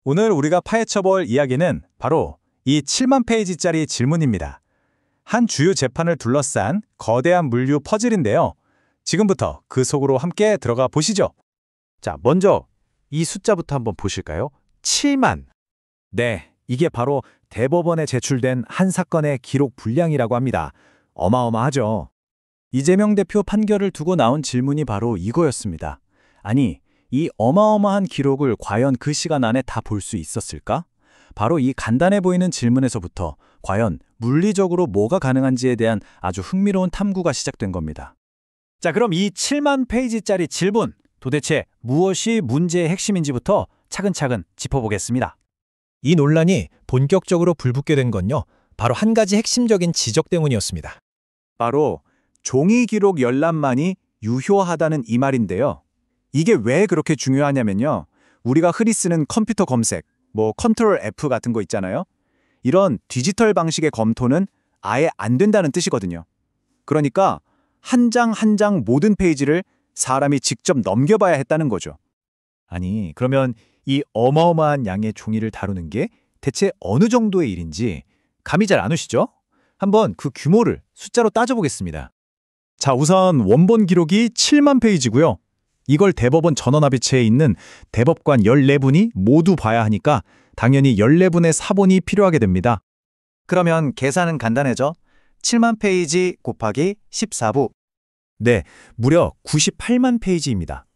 오늘 우리가 파헤쳐볼 이야기는 바로 이 7만 페이지짜리 질문입니다. 한 주요 재판을 둘러싼 거대한 물류 퍼즐인데요. 지금부터 그 속으로 함께 들어가 보시죠. 자, 먼저 이 숫자부터 한번 보실까요? 7만. 네, 이게 바로 대법원에 제출된 한 사건의 기록 분량이라고 합니다. 어마어마하죠. 이재명 대표 판결을 두고 나온 질문이 바로 이거였습니다. 아니, 이 어마어마한 기록을 과연 그 시간 안에 다 볼 수 있었을까? 바로 이 간단해 보이는 질문에서부터 과연 물리적으로 뭐가 가능한지에 대한 아주 흥미로운 탐구가 시작된 겁니다. 자, 그럼 이 7만 페이지짜리 질문, 도대체 무엇이 문제의 핵심인지부터 차근차근 짚어보겠습니다. 이 논란이 본격적으로 불붙게 된 건요, 바로 한 가지 핵심적인 지적 때문이었습니다. 바로 종이 기록 열람만이 유효하다는 이 말인데요. 이게 왜 그렇게 중요하냐면요. 우리가 흔히 쓰는 컴퓨터 검색, 컨트롤 F 같은 거 있잖아요. 이런 디지털 방식의 검토는 아예 안 된다는 뜻이거든요. 그러니까 한 장 한 장 모든 페이지를 사람이 직접 넘겨봐야 했다는 거죠. 아니, 그러면 이 어마어마한 양의 종이를 다루는 게 대체 어느 정도의 일인지 감이 잘 안 오시죠? 한번 그 규모를 숫자로 따져보겠습니다. 자, 우선 원본 기록이 7만 페이지고요. 이걸 대법원 전원합의체에 있는 대법관 14분이 모두 봐야 하니까 당연히 14분의 사본이 필요하게 됩니다. 그러면 계산은 간단해져. 7만 페이지 곱하기 14부. 네, 무려 98만 페이지입니다.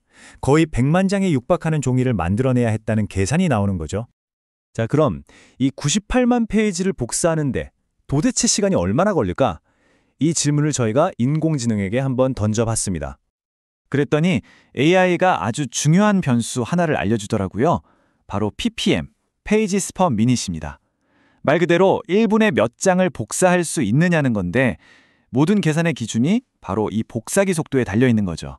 거의 100만 장에 육박하는 종이를 만들어내야 했다는 계산이 나오는 거죠. 자, 그럼 이 98만 페이지를 복사하는데 도대체 시간이 얼마나 걸릴까? 이 질문을 저희가 인공지능에게 한번 던져봤습니다. 그랬더니 AI가 아주 중요한 변수 하나를 알려주더라고요. 바로 ppm, 페이지스 퍼 미닛입니다. 말 그대로 1분에 몇 장을 복사할 수 있느냐는 건데 모든 계산의 기준이 바로 이 복사기 속도에 달려있는 거죠.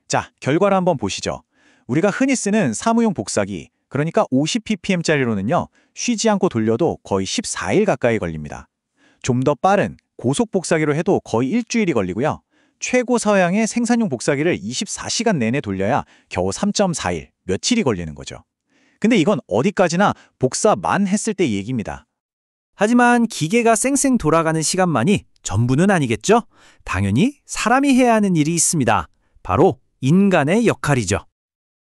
자, 결과를 한번 보시죠. 우리가 흔히 쓰는 사무용 복사기, 그러니까 50ppm짜리로는요. 쉬지 않고 돌려도 거의 14일 가까이 걸립니다. 좀 더 빠른 고속 복사기로 해도 거의 일주일이 걸리고요. 최고 사양의 생산용 복사기를 24시간 내내 돌려야 겨우 3.4일, 며칠이 걸리는 거죠. 근데 이건 어디까지나 복사만 했을 때 얘기입니다. 하지만 기계가 쌩쌩 돌아가는 시간만이 전부는 아니겠죠? 당연히 사람이 해야 하는 일이 있습니다. 바로 인간의 역할이죠.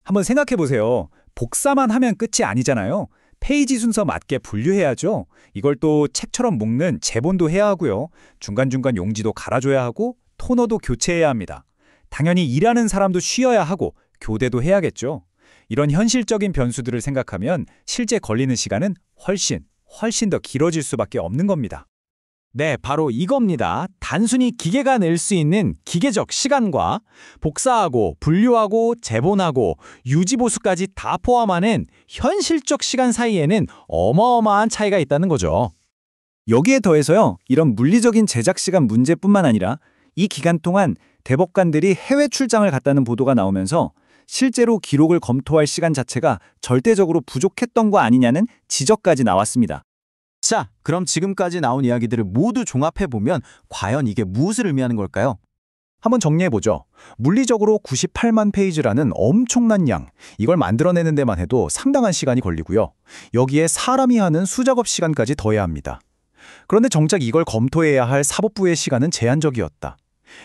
한번 생각해 보세요. 복사만 하면 끝이 아니잖아요. 페이지 순서 맞게 분류해야죠. 이걸 또 책처럼 묶는 재본도 해야 하고요. 중간중간 용지도 갈아줘야 하고 토너도 교체해야 합니다. 당연히 일하는 사람도 쉬어야 하고 교대도 해야겠죠. 이런 현실적인 변수들을 생각하면 실제 걸리는 시간은 훨씬 더 길어질 수밖에 없는 겁니다. 네, 바로 이겁니다. 단순히 기계가 낼 수 있는 기계적 시간과 복사하고 분류하고 재본하고 유지보수까지 다 포함하는 현실적 시간 사이에는 어마어마한 차이가 있다는 거죠. 여기에 더해서요, 이런 물리적인 제작 시간 문제뿐만 아니라 이 기간 동안 대법관들이 해외 출장을 갔다는 보도가 나오면서 실제로 기록을 검토할 시간 자체가 절대적으로 부족했던 거 아니냐는 지적까지 나왔습니다. 자, 그럼 지금까지 나온 이야기들을 모두 종합해보면 과연 이게 무엇을 의미하는 걸까요? 한번 정리해보죠. 물리적으로 98만 페이지라는 엄청난 양, 이걸 만들어내는 데만 해도 상당한 시간이 걸리고요. 여기에 사람이 하는 수작업 시간까지 더해야 합니다. 그런데 정작 이걸 검토해야 할 사법부의 시간은 제한적이었다.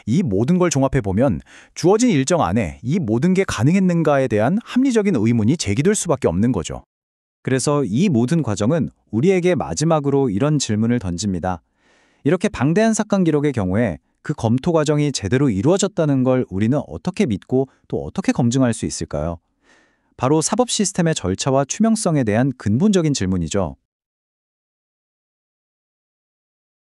이 모든 걸 종합해보면 주어진 일정 안에 이 모든 게 가능했는가에 대한 합리적인 의문이 제기될 수밖에 없는 거죠. 그래서 이 모든 과정은 우리에게 마지막으로 이런 질문을 던집니다. 이렇게 방대한 사건 기록의 경우에 그 검토 과정이 제대로 이루어졌다는 걸 우리는 어떻게 믿고 또 어떻게 검증할 수 있을까요? 바로 사법 시스템의 절차와 투명성에 대한 근본적인 질문이죠.